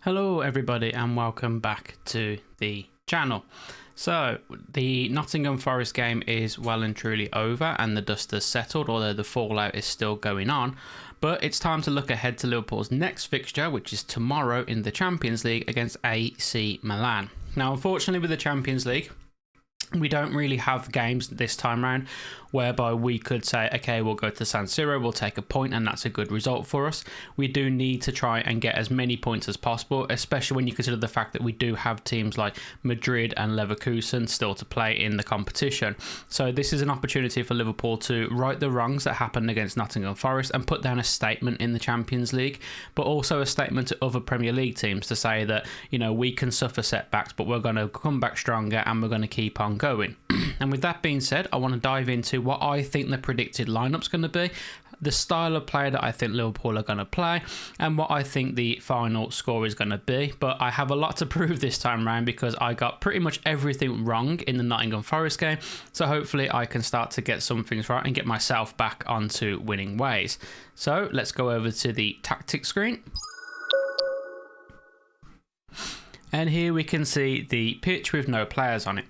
Hello everybody and welcome back to the channel. So the Nottingham Forest game is well and truly over and the dust has settled, although the fallout is still going on. But it's time to look ahead to Liverpool's next fixture, which is tomorrow in the Champions League against AC Milan. Now unfortunately with the Champions League, we don't really have games this time round whereby we could say, okay, we'll go to San Siro, we'll take a point and that's a good result for us. We do need to try and get as many points as possible, especially when you consider the fact that we do have teams like Madrid and Leverkusen still to play in the competition. So this is an opportunity for Liverpool to right the wrongs that happened against Nottingham Forest and put down a statement in the Champions League, but also a statement to other Premier League teams to say that, you know, we can suffer setbacks, but we're going to come back stronger and we're going to keep on going. And with that being said, I want to dive into what I think the predicted lineup's going to be, the style of play that I think Liverpool are going to play, and what I think the final score is going to be. But I have a lot to prove this time around because I got pretty much everything wrong in the Nottingham Forest game. So hopefully I can start to get some things right and get myself back onto winning ways. So let's go over to the tactics screen. And here we can see the pitch with no players on it.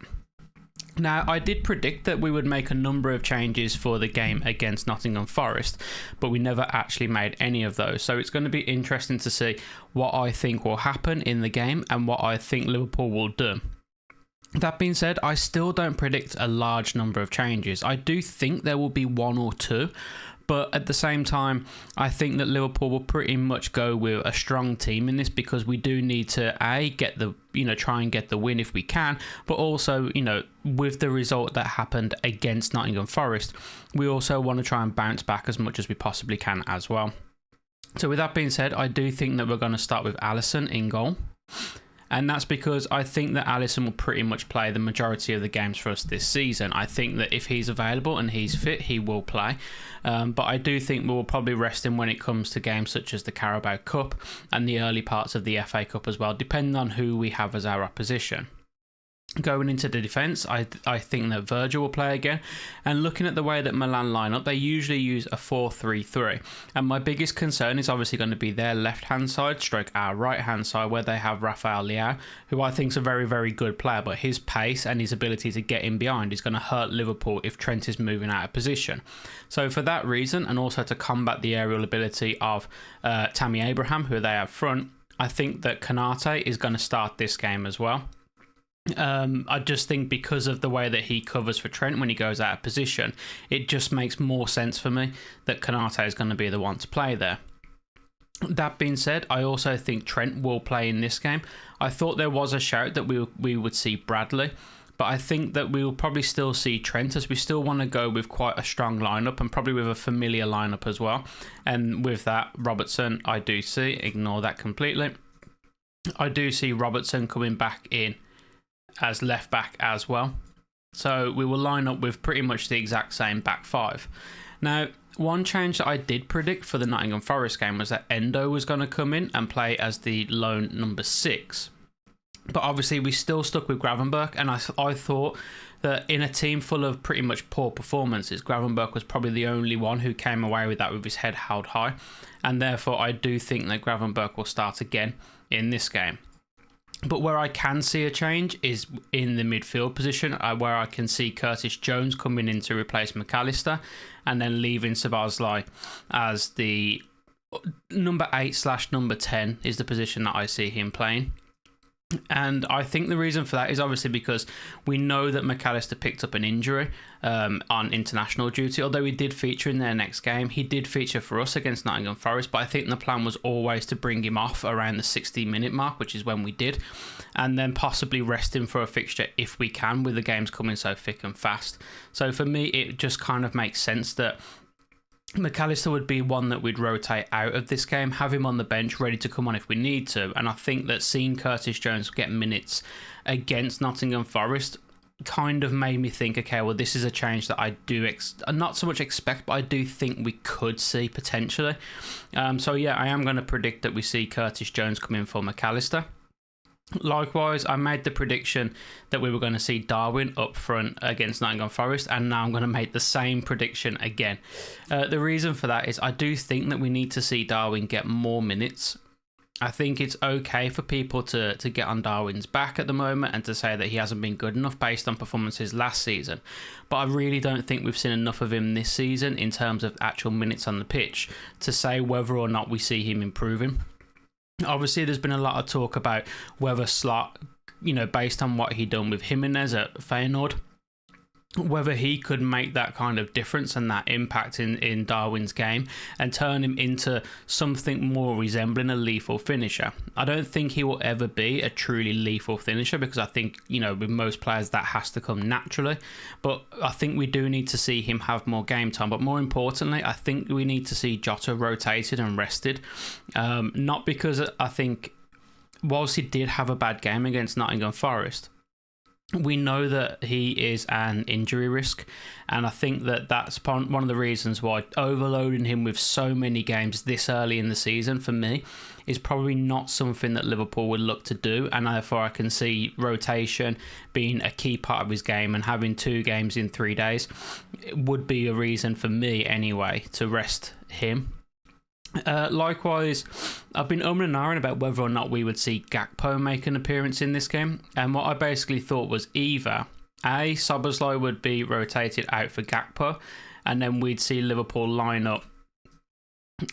Now, I did predict that we would make a number of changes for the game against Nottingham Forest, but we never actually made any of those. So it's going to be interesting to see what I think will happen in the game and what I think Liverpool will do. That being said, I still don't predict a large number of changes. I do think there will be one or two, but at the same time, I think that Liverpool will pretty much go with a strong team in this because we do need to get the, try and get the win if we can, but also, with the result that happened against Nottingham Forest, we also want to try and bounce back as much as we possibly can as well. So with that being said, I do think that we're going to start with Alisson in goal. And that's because I think that Alisson will pretty much play the majority of the games for us this season. I think that if he's available and he's fit, he will play. But I do think we will probably rest him when it comes to games such as the Carabao Cup and the early parts of the FA Cup as well, depending on who we have as our opposition. Going into the defence, I think that Virgil will play again. And looking at the way that Milan line up, they usually use a 4-3-3. And my biggest concern is obviously going to be their left-hand side, stroke our right-hand side, where they have Rafael Leao, who I think is a very, very good player. But his pace and his ability to get in behind is going to hurt Liverpool if Trent is moving out of position. So for that reason, and also to combat the aerial ability of Tammy Abraham, who they have front, I think that Konate is going to start this game as well. I just think because of the way that he covers for Trent when he goes out of position, it just makes more sense for me that Konate is going to be the one to play there. That being said, I also think Trent will play in this game. I thought there was a shout that we would see Bradley, but I think that we will probably still see Trent, as we still want to go with quite a strong lineup and probably with a familiar lineup as well. And with that, Robertson, I do see, ignore that completely. I do see Robertson coming back in as left back as well. So we will line up with pretty much the exact same back five. Now, one change that I did predict for the Nottingham Forest game was that Endo was going to come in and play as the lone number 6. But obviously we still stuck with Gravenberch, and I thought that in a team full of pretty much poor performances, Gravenberch was probably the only one who came away with that with his head held high. And therefore I do think that Gravenberch will start again in this game. But where I can see a change is in the midfield position, where I can see Curtis Jones coming in to replace McAllister and then leaving Szoboszlai as the number 8/number 10 is the position that I see him playing. And I think the reason for that is obviously because we know that McAllister picked up an injury on international duty. Although he did feature in their next game, he did feature for us against Nottingham Forest, but I think the plan was always to bring him off around the 60-minute mark, which is when we did, and then possibly rest him for a fixture if we can, with the games coming so thick and fast. So for me, it just kind of makes sense that McAllister would be one that we'd rotate out of this game, have him on the bench ready to come on if we need to. And I think that seeing Curtis Jones get minutes against Nottingham Forest kind of made me think, okay, well, this is a change that I do not so much expect, but I do think we could see potentially. So yeah, I am going to predict that we see Curtis Jones come in for McAllister. Likewise, I made the prediction that we were going to see Darwin up front against Nottingham Forest, and now I'm going to make the same prediction again. The reason for that is I do think that we need to see Darwin get more minutes I think it's okay for people to get on Darwin's back at the moment and to say that he hasn't been good enough based on performances last season. But I really don't think we've seen enough of him this season in terms of actual minutes on the pitch to say whether or not we see him improving. Obviously, there's been a lot of talk about whether Slot, based on what he done with Jimenez at Feyenoord, whether he could make that kind of difference and that impact in Darwin's game and turn him into something more resembling a lethal finisher. I don't think he will ever be a truly lethal finisher because I think, with most players that has to come naturally. But I think we do need to see him have more game time. But more importantly, I think we need to see Jota rotated and rested. Not because I think, whilst he did have a bad game against Nottingham Forest, we know that he is an injury risk, and I think that that's one of the reasons why overloading him with so many games this early in the season for me is probably not something that Liverpool would look to do, and therefore I can see rotation being a key part of his game, and having 2 games in 3 days would be a reason for me anyway to rest him. Likewise, I've been umming and ahhing about whether or not we would see Gakpo make an appearance in this game, and what I basically thought was either A, Szoboszlai would be rotated out for Gakpo, and then we'd see Liverpool line up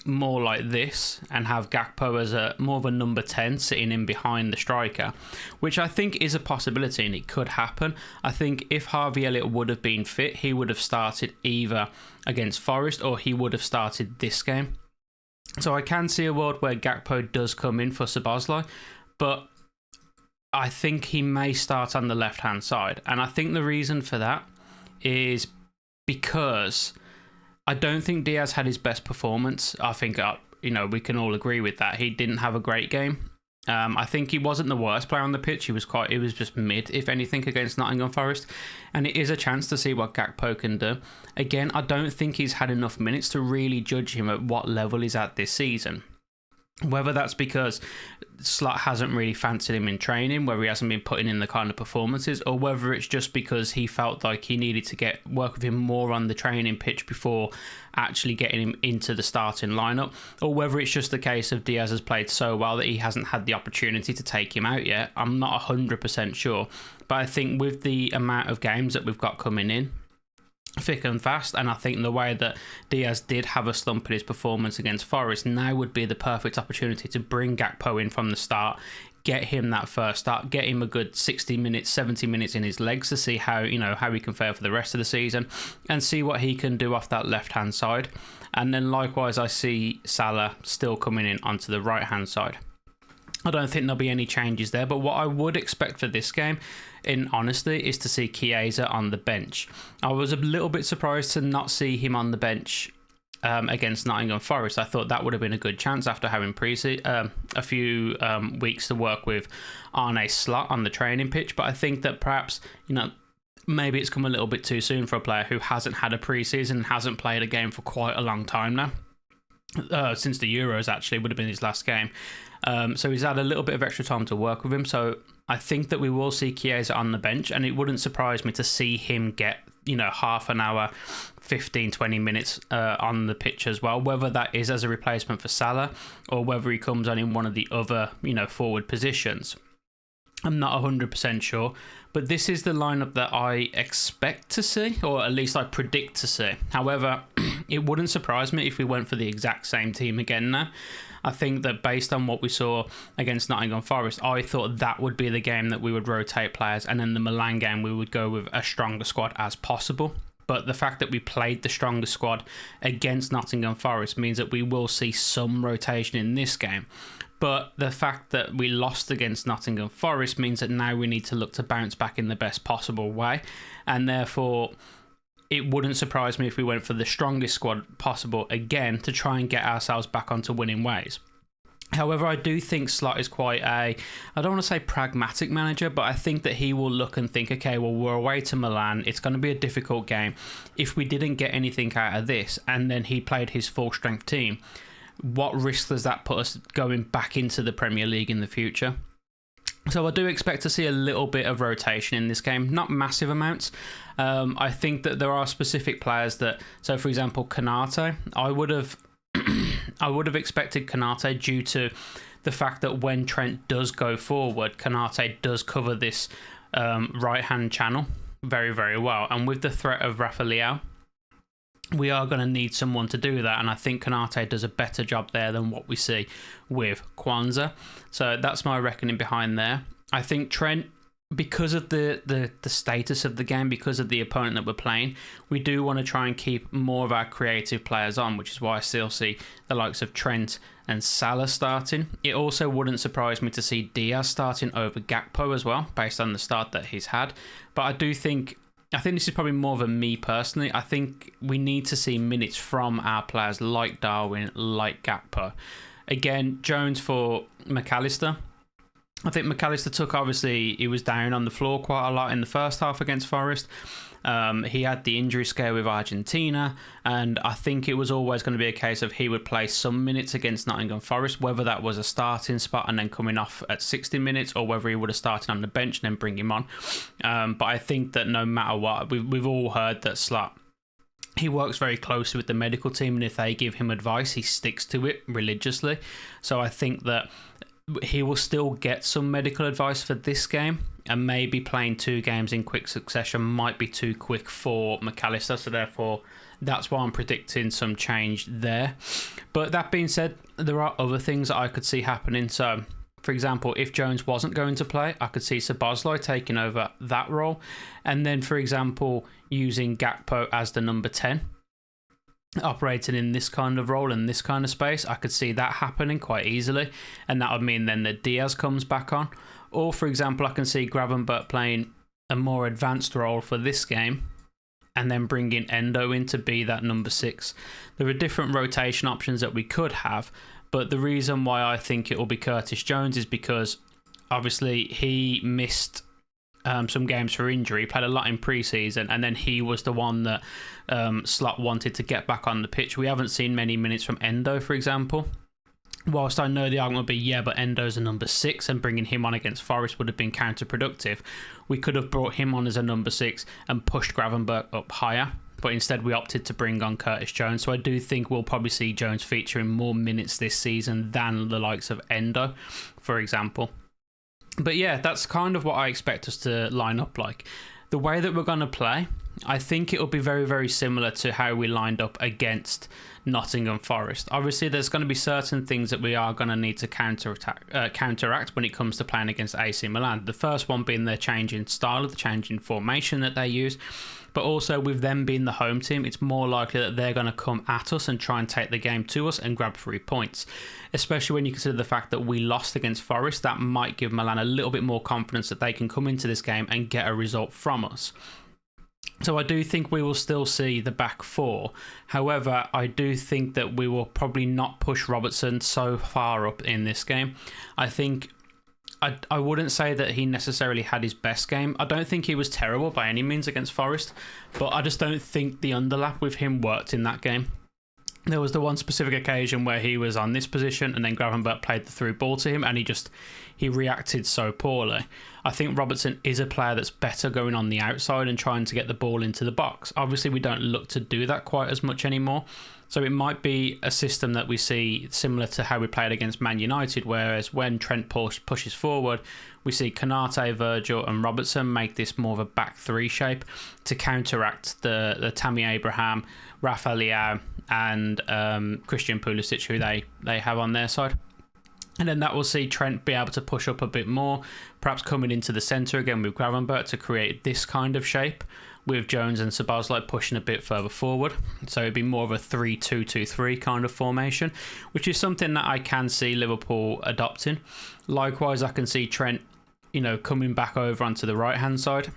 more like this and have Gakpo as more of a number 10 sitting in behind the striker, which I think is a possibility and it could happen. I think if Harvey Elliott would have been fit, he would have started either against Forest or he would have started this game. So I can see a world where Gakpo does come in for Szoboszlai, but I think he may start on the left-hand side. And I think the reason for that is because I don't think Diaz had his best performance. I think, we can all agree with that. He didn't have a great game. I think he wasn't the worst player on the pitch. He was just mid, if anything, against Nottingham Forest. And it is a chance to see what Gakpo can do. Again, I don't think he's had enough minutes to really judge him at what level he's at this season. Whether that's because Slot hasn't really fancied him in training, whether he hasn't been putting in the kind of performances, or whether it's just because he felt like he needed to work with him more on the training pitch before actually getting him into the starting lineup, or whether it's just a case of Diaz has played so well that he hasn't had the opportunity to take him out yet. I'm not 100% sure, but I think with the amount of games that we've got coming in thick and fast, and I think the way that Diaz did have a slump in his performance against Forest, now would be the perfect opportunity to bring Gakpo in from the start, get him that first start, get him a good 60 minutes, 70 minutes in his legs to see how he can fare for the rest of the season, and see what he can do off that left-hand side. And then likewise, I see Salah still coming in onto the right-hand side. I don't think there'll be any changes there, but what I would expect for this game, in honesty, is to see Chiesa on the bench. I was a little bit surprised to not see him on the bench against Nottingham Forest. I thought that would have been a good chance after having a few weeks to work with Arne Slot on the training pitch, but I think that perhaps, maybe it's come a little bit too soon for a player who hasn't had a pre-season and hasn't played a game for quite a long time now. Since the Euros, actually, would have been his last game. So he's had a little bit of extra time to work with him. So I think that we will see Chiesa on the bench, and it wouldn't surprise me to see him get, half an hour, 15, 20 minutes on the pitch as well, whether that is as a replacement for Salah or whether he comes on in one of the other, forward positions. I'm not 100% sure, but this is the lineup that I expect to see, or at least I predict to see. However, it wouldn't surprise me if we went for the exact same team again now. I think that based on what we saw against Nottingham Forest, I thought that would be the game that we would rotate players, and then the Milan game we would go with a stronger squad as possible. But the fact that we played the stronger squad against Nottingham Forest means that we will see some rotation in this game. But the fact that we lost against Nottingham Forest means that now we need to look to bounce back in the best possible way. And therefore, it wouldn't surprise me if we went for the strongest squad possible again to try and get ourselves back onto winning ways. However, I do think Slot is quite I don't want to say pragmatic manager, but I think that he will look and think, okay, well, we're away to Milan. It's going to be a difficult game. If we didn't get anything out of this, and then he played his full strength team, what risk does that put us going back into the Premier League in the future? So I do expect to see a little bit of rotation in this game, not massive amounts. I think that there are specific players that, so for example, Konate, I would have expected Konate due to the fact that when Trent does go forward, Konate does cover this right-hand channel very, very well. And with the threat of Rafa Leao, we are going to need someone to do that. And I think Konate does a better job there than what we see with Kwanzaa. So that's my reckoning behind there. I think Trent, because of the status of the game, because of the opponent that we're playing, we do want to try and keep more of our creative players on, which is why I still see the likes of Trent and Salah starting. It also wouldn't surprise me to see Diaz starting over Gakpo as well, based on the start that he's had. But I think this is probably more of a me personally. I think we need to see minutes from our players like Darwin, like Gakpo. Again, Jones for McAllister. I think McAllister took, obviously, he was down on the floor quite a lot in the first half against Forest. He had the injury scare with Argentina, and I think it was always going to be a case of he would play some minutes against Nottingham Forest, whether that was a starting spot and then coming off at 60 minutes, or whether he would have started on the bench and then bring him on. But I think that no matter what, we've all heard that Slot, he works very closely with the medical team, and if they give him advice, he sticks to it religiously. So I think that he will still get some medical advice for this game, and maybe playing 2 games in quick succession might be too quick for McAllister, so therefore that's why I'm predicting some change there. But that being said, there are other things that I could see happening. So, for example, if Jones wasn't going to play, I could see Szoboszlai taking over that role, and then, for example, using Gakpo as the number 10. Operating in this kind of role and this kind of space, I could see that happening quite easily, and that would mean then that Diaz comes back on. Or, for example, I can see Gravenberch playing a more advanced role for this game and then bringing Endo in to be that number 6. There are different rotation options that we could have, but the reason why I think it will be Curtis Jones is because obviously he missed some games for injury. He played a lot in pre-season, and then he was the one that Slot wanted to get back on the pitch. We haven't seen many minutes from Endo, for example. Whilst I know the argument would be, yeah, but Endo's a number 6 and bringing him on against Forest would have been counterproductive. We could have brought him on as a number 6 and pushed Gravenberch up higher, but instead we opted to bring on Curtis Jones. So I do think we'll probably see Jones featuring more minutes this season than the likes of Endo, for example. But yeah, that's kind of what I expect us to line up like. The way that we're going to play, I think it will be very, very similar to how we lined up against Nottingham Forest. Obviously, there's going to be certain things that we are going to need to counteract when it comes to playing against AC Milan. The first one being their change in style, the change in formation that they use. But also with them being the home team, it's more likely that they're going to come at us and try and take the game to us and grab 3 points. Especially when you consider the fact that we lost against Forest, that might give Milan a little bit more confidence that they can come into this game and get a result from us. So I do think we will still see the back 4. However, I do think that we will probably not push Robertson so far up in this game. I think I wouldn't say that he necessarily had his best game. I don't think he was terrible by any means against Forest, but I just don't think the underlap with him worked in that game. There was the one specific occasion where he was on this position and then Gravenberch played the through ball to him and he reacted so poorly. I think Robertson is a player that's better going on the outside and trying to get the ball into the box. Obviously, we don't look to do that quite as much anymore. So it might be a system that we see similar to how we played against Man United, whereas when Trent pushes forward, we see Konate, Virgil and Robertson make this more of a back 3 shape to counteract the Tammy Abraham, Rafa Leao and Christian Pulisic, who they have on their side. And then that will see Trent be able to push up a bit more, perhaps coming into the centre again with Gravenberch to create this kind of shape, with Jones and Szoboszlai pushing a bit further forward. So it'd be more of a 3-2-2-3 kind of formation, which is something that I can see Liverpool adopting. Likewise, I can see Trent, coming back over onto the right-hand side,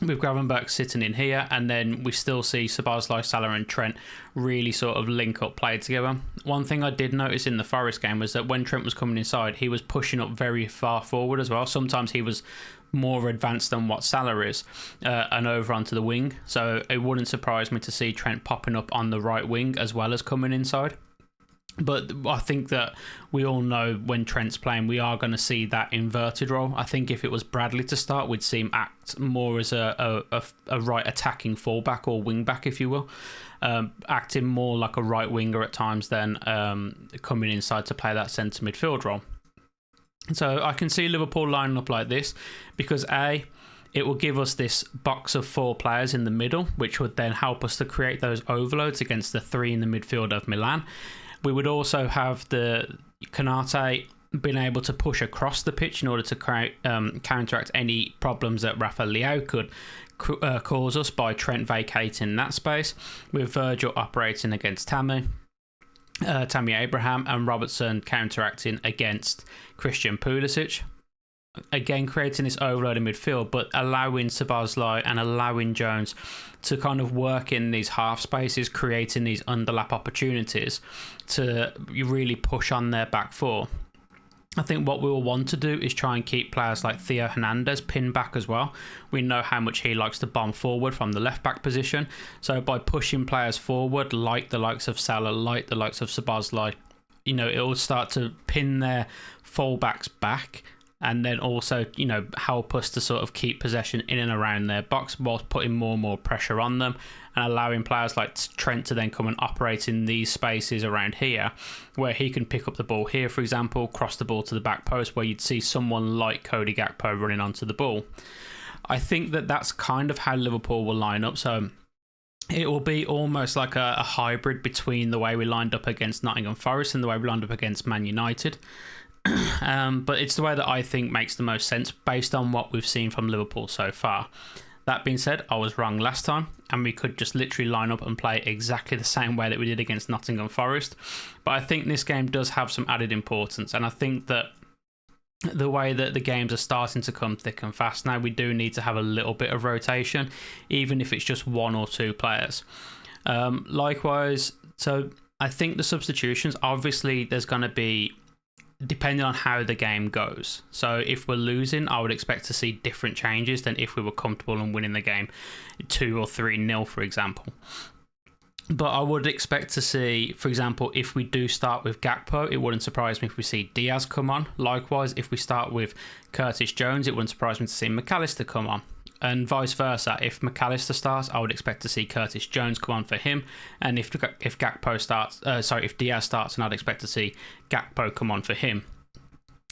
with Gravenberch sitting in here, and then we still see Szoboszlai, Salah and Trent really sort of link up play together. One thing I did notice in the Forest game was that when Trent was coming inside, he was pushing up very far forward as well. Sometimes he was more advanced than what Salah is, and over onto the wing. So it wouldn't surprise me to see Trent popping up on the right wing as well as coming inside. But I think that we all know when Trent's playing, we are going to see that inverted role. I think if it was Bradley to start, we'd see him act more as a right attacking fullback or wing back, if you will. Acting more like a right winger at times than coming inside to play that centre midfield role. So I can see Liverpool lining up like this because A, it will give us this box of 4 players in the middle, which would then help us to create those overloads against the 3 in the midfield of Milan. We would also have the Konate being able to push across the pitch in order to counteract any problems that Rafa Leao could cause us by Trent vacating that space, with Virgil operating against Tammy Abraham, and Robertson counteracting against Christian Pulisic. Again, creating this overload in midfield, but allowing Szoboszlai and allowing Jones to kind of work in these half spaces, creating these underlap opportunities to really push on their back 4. I think what we will want to do is try and keep players like Theo Hernandez pinned back as well. We know how much he likes to bomb forward from the left back position. So by pushing players forward, like the likes of Salah, like the likes of Szoboszlai, it will start to pin their fullbacks back, and then also, help us to sort of keep possession in and around their box whilst putting more and more pressure on them, and allowing players like Trent to then come and operate in these spaces around here, where he can pick up the ball here, for example, cross the ball to the back post, where you'd see someone like Cody Gakpo running onto the ball. I think that that's kind of how Liverpool will line up. So it will be almost like a hybrid between the way we lined up against Nottingham Forest and the way we lined up against Man United. But it's the way that I think makes the most sense based on what we've seen from Liverpool so far. That being said, I was wrong last time, and we could just literally line up and play exactly the same way that we did against Nottingham Forest. But I think this game does have some added importance, and I think that the way that the games are starting to come thick and fast now, we do need to have a little bit of rotation, even if it's just 1 or 2 players. Likewise, so I think the substitutions, obviously there's going to be, depending on how the game goes. So if we're losing, I would expect to see different changes than if we were comfortable and winning the game 2 or 3-0, for example. But I would expect to see, for example, if we do start with Gakpo, it wouldn't surprise me if we see Diaz come on. Likewise, if we start with Curtis Jones, it wouldn't surprise me to see McAllister come on. And vice versa, if McAllister starts, I would expect to see Curtis Jones come on for him. And if Diaz starts, and I'd expect to see Gakpo come on for him.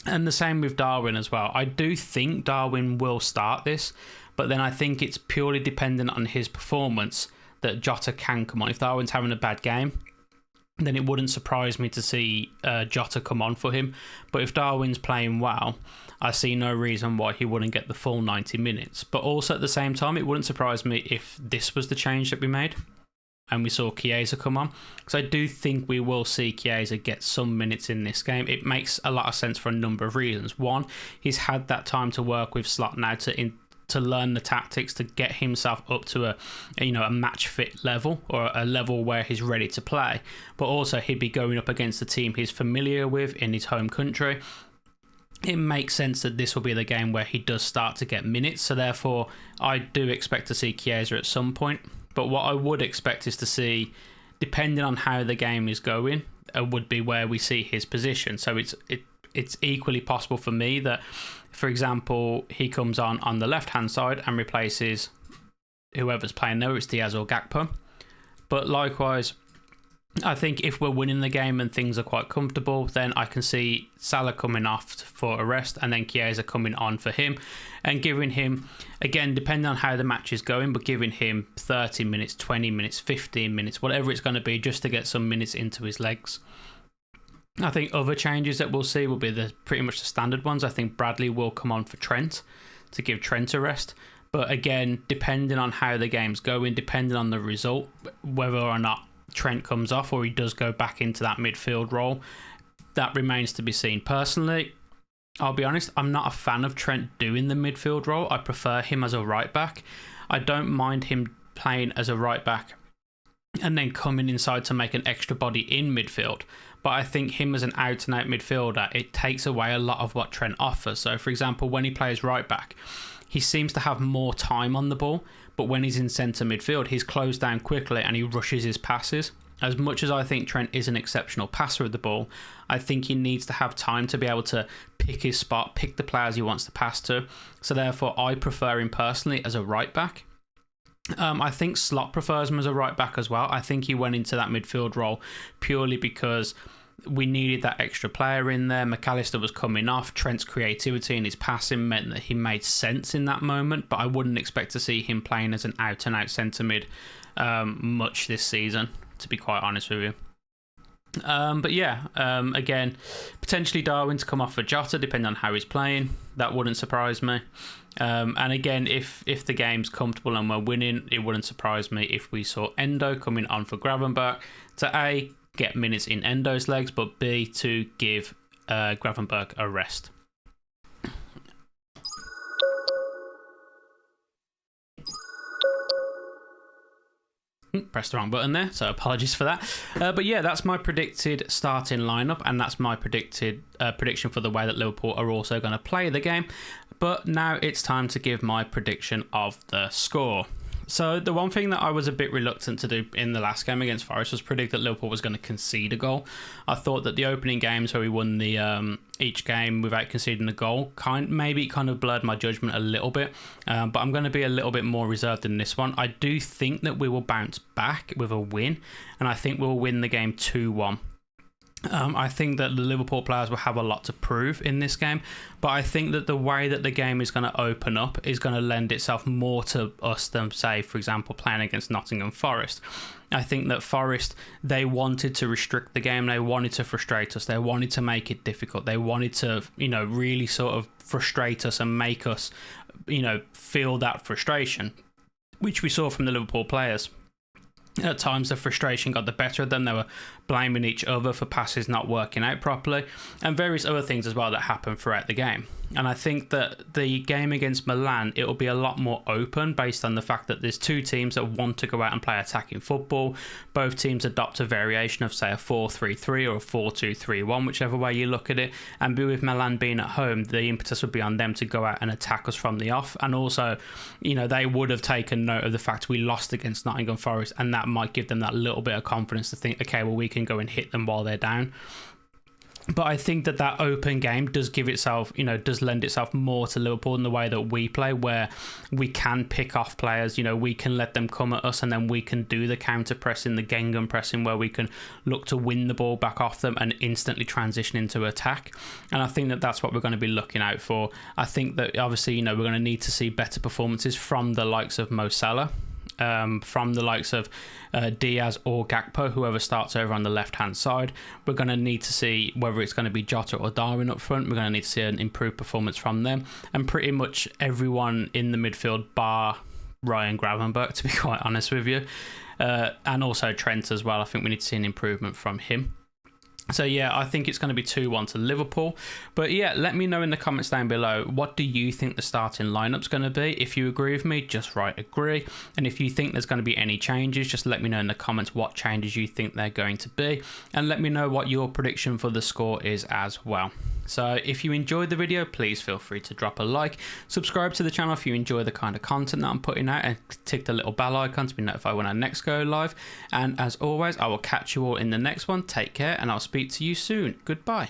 And the same with Darwin as well. I do think Darwin will start this, but then I think it's purely dependent on his performance that Jota can come on. If Darwin's having a bad game, then it wouldn't surprise me to see Jota come on for him. But if Darwin's playing well, I see no reason why he wouldn't get the full 90 minutes. But also at the same time, it wouldn't surprise me if this was the change that we made and we saw Chiesa come on. Because I do think we will see Chiesa get some minutes in this game. It makes a lot of sense for a number of reasons. One, he's had that time to work with Slot now to learn the tactics, to get himself up to a match fit level, or a level where he's ready to play. But also he'd be going up against a team he's familiar with in his home country. It makes sense that this will be the game where he does start to get minutes. So therefore, I do expect to see Chiesa at some point. But what I would expect is to see, depending on how the game is going, would be where we see his position. So it's equally possible for me that, for example, he comes on the left-hand side and replaces whoever's playing there, it's Diaz or Gakpo. But likewise, I think if we're winning the game and things are quite comfortable, then I can see Salah coming off for a rest and then Chiesa coming on for him and giving him, again, depending on how the match is going, but giving him 30 minutes, 20 minutes, 15 minutes, whatever it's going to be, just to get some minutes into his legs. I think other changes that we'll see will be pretty much the standard ones. I think Bradley will come on for Trent to give Trent a rest. But again, depending on how the game's going, depending on the result, whether or not Trent comes off or he does go back into that midfield role, that remains to be seen. Personally, I'll be honest, I'm not a fan of Trent doing the midfield role. I prefer him as a right back. I don't mind him playing as a right back and then coming inside to make an extra body in midfield. But I think him as an out-and-out midfielder, it takes away a lot of what Trent offers. So, for example, when he plays right back, he seems to have more time on the ball, but when he's in centre midfield, he's closed down quickly and he rushes his passes. As much as I think Trent is an exceptional passer of the ball, I think he needs to have time to be able to pick his spot, pick the players he wants to pass to. So therefore, I prefer him personally as a right back. I think Slot prefers him as a right back as well. I think he went into that midfield role purely because we needed that extra player in there. McAllister was coming off. Trent's creativity and his passing meant that he made sense in that moment, but I wouldn't expect to see him playing as an out-and-out centre mid much this season, to be quite honest with you. But yeah, again, potentially Darwin to come off for Jota, depending on how he's playing. That wouldn't surprise me. And again, if the game's comfortable and we're winning, it wouldn't surprise me if we saw Endo coming on for Gravenberch to A, get minutes in Endo's legs, but B, to give Gravenberch a rest. Pressed the wrong button there, so apologies for that. But yeah, that's my predicted starting lineup, and that's my predicted prediction for the way that Liverpool are also going to play the game. But now it's time to give my prediction of the score. So the one thing that I was a bit reluctant to do in the last game against Forest was predict that Liverpool was going to concede a goal. I thought that the opening games where we won the each game without conceding a goal, maybe it kind of blurred my judgment a little bit. But I'm going to be a little bit more reserved in this one. I do think that we will bounce back with a win, and I think we'll win the game 2-1. I think that the Liverpool players will have a lot to prove in this game, but I think that the way that the game is going to open up is going to lend itself more to us than, say, for example, playing against Nottingham Forest. I think that Forest, they wanted to restrict the game, they wanted to frustrate us, they wanted to make it difficult, they wanted to, really sort of frustrate us and make us, feel that frustration, which we saw from the Liverpool players. At times, the frustration got the better of them. They were blaming each other for passes not working out properly, and various other things as well that happened throughout the game. And I think that the game against Milan, it will be a lot more open based on the fact that there's two teams that want to go out and play attacking football. Both teams adopt a variation of, say, a 4-3-3 or a 4-2-3-1, whichever way you look at it. And with Milan being at home, the impetus would be on them to go out and attack us from the off. And also, they would have taken note of the fact we lost against Nottingham Forest, and that might give them that little bit of confidence to think, okay, well, we can go and hit them while they're down. But I think that open game does give itself, does lend itself more to Liverpool in the way that we play, where we can pick off players, we can let them come at us, and then we can do the counter pressing, the Gengham pressing, where we can look to win the ball back off them and instantly transition into attack. And I think that that's what we're going to be looking out for. I think that obviously, we're going to need to see better performances from the likes of Mo Salah. From the likes of Diaz or Gakpo, whoever starts over on the left-hand side. We're going to need to see whether it's going to be Jota or Darwin up front. We're going to need to see an improved performance from them. And pretty much everyone in the midfield, bar Ryan Gravenberch, to be quite honest with you. And also Trent as well. I think we need to see an improvement from him. So yeah, I think it's going to be 2-1 to Liverpool. But yeah, let me know in the comments down below, what do you think the starting lineup's going to be? If you agree with me, just write agree. And if you think there's going to be any changes, just let me know in the comments what changes you think they're going to be. And let me know what your prediction for the score is as well. So if you enjoyed the video, please feel free to drop a like. Subscribe to the channel if you enjoy the kind of content that I'm putting out, and tick the little bell icon to be notified when I next go live. And as always, I will catch you all in the next one. Take care, and I'll speak to you soon. Goodbye.